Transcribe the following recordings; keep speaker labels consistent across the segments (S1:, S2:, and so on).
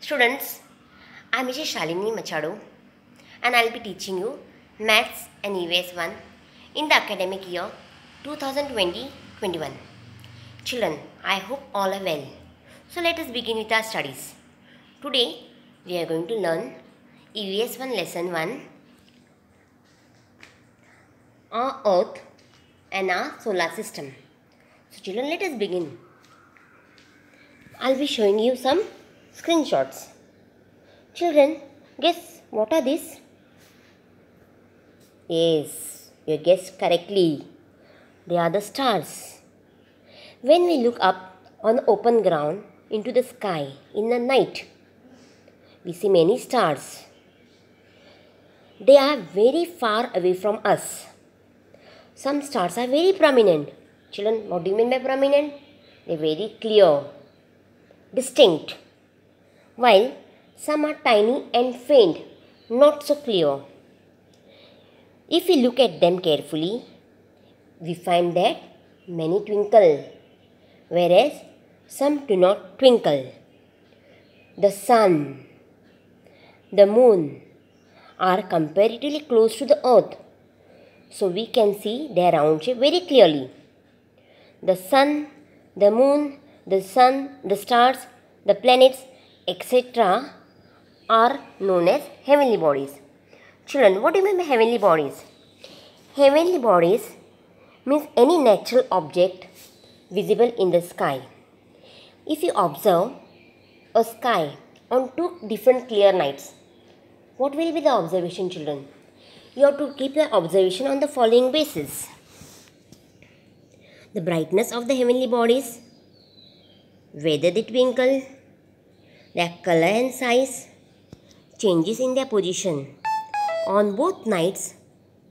S1: Students, I am Mrs. Shalini Machado and I will be teaching you Maths and EVS 1 in the academic year 2020-21. Children, I hope all are well. So let us begin with our studies. Today we are going to learn EVS 1 lesson 1, our Earth and our solar system. So children, let us begin. I will be showing you some screenshots. Children, guess what are these? Yes, you guessed correctly. They are the stars. When we look up on the open ground into the sky in the night, we see many stars. They are very far away from us. Some stars are very prominent. Children, what do you mean by prominent? They are very clear, distinct, while some are tiny and faint, not so clear. If we look at them carefully, we find that many twinkle, whereas some do not twinkle. The sun, the moon are comparatively close to the earth, so we can see their round shape very clearly. The sun, the moon, the sun, the stars, the planets, etc. are known as heavenly bodies. Children, what do you mean by heavenly bodies? Heavenly bodies means any natural object visible in the sky. If you observe a sky on two different clear nights, what will be the observation, children? You have to keep your observation on the following basis. The brightness of the heavenly bodies, whether they twinkle, their color and size, changes in their position. On both nights,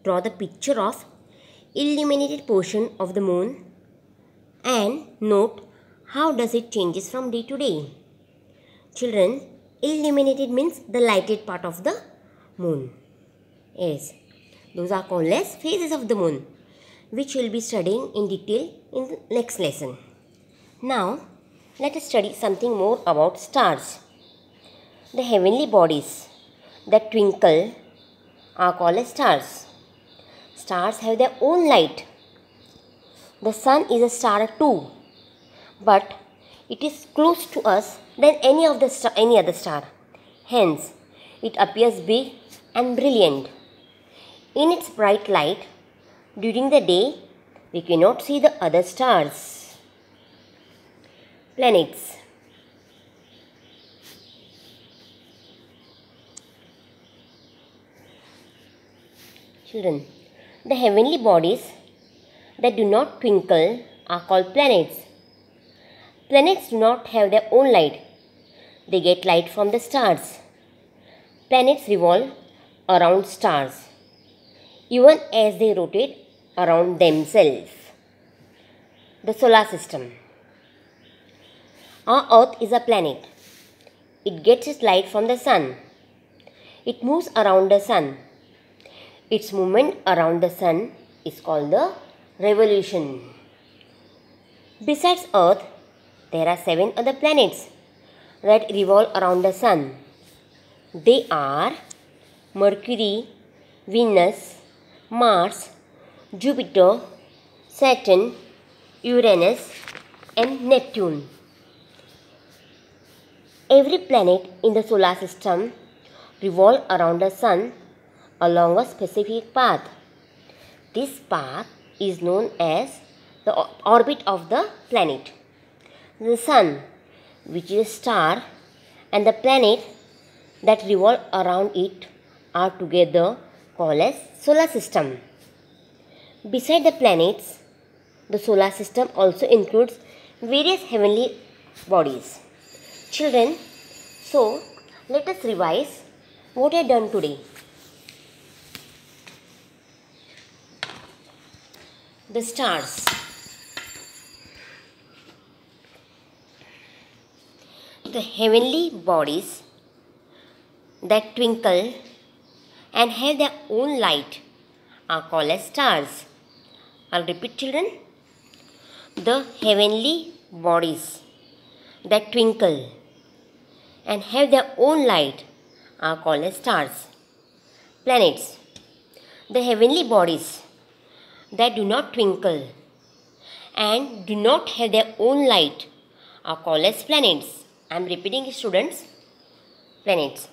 S1: draw the picture of illuminated portion of the moon and note how does it changes from day to day. Children, illuminated means the lighted part of the moon. Yes, those are called as phases of the moon, which we will be studying in detail in the next lesson. Now, let us study something more about stars. The heavenly bodies that twinkle are called as stars. Stars have their own light. The sun is a star too, but it is close to us than any other star. Hence, it appears big and brilliant. In its bright light, during the day, we cannot see the other stars. Planets. Children, the heavenly bodies that do not twinkle are called planets. Planets do not have their own light. They get light from the stars. Planets revolve around stars, even as they rotate around themselves. The solar system. Our Earth is a planet. It gets its light from the sun. It moves around the sun. Its movement around the sun is called the revolution. Besides Earth, there are 7 other planets that revolve around the sun. They are Mercury, Venus, Mars, Jupiter, Saturn, Uranus, and Neptune. Every planet in the solar system revolves around the sun along a specific path. This path is known as the orbit of the planet. The sun, which is a star, and the planet that revolve around it are together called as solar system. Beside the planets, the solar system also includes various heavenly bodies. Children, so let us revise what we have done today. The stars. The heavenly bodies that twinkle and have their own light are called as stars. I'll repeat, children. The heavenly bodies that twinkle and have their own light are called as stars. Planets. The heavenly bodies that do not twinkle and do not have their own light are called as planets. I am repeating, students. Planets.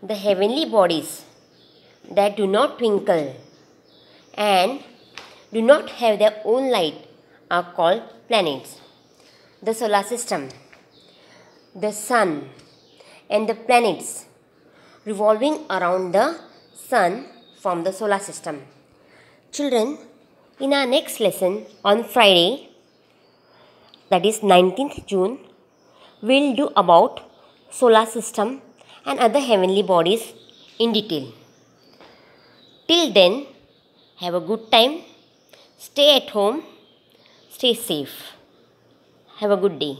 S1: The heavenly bodies that do not twinkle and do not have their own light are called planets. The solar system. The sun and the planets revolving around the sun form the solar system. Children, in our next lesson on Friday, that is 19th June, we'll do about solar system and other heavenly bodies in detail. Till then, have a good time, stay at home, stay safe. Have a good day.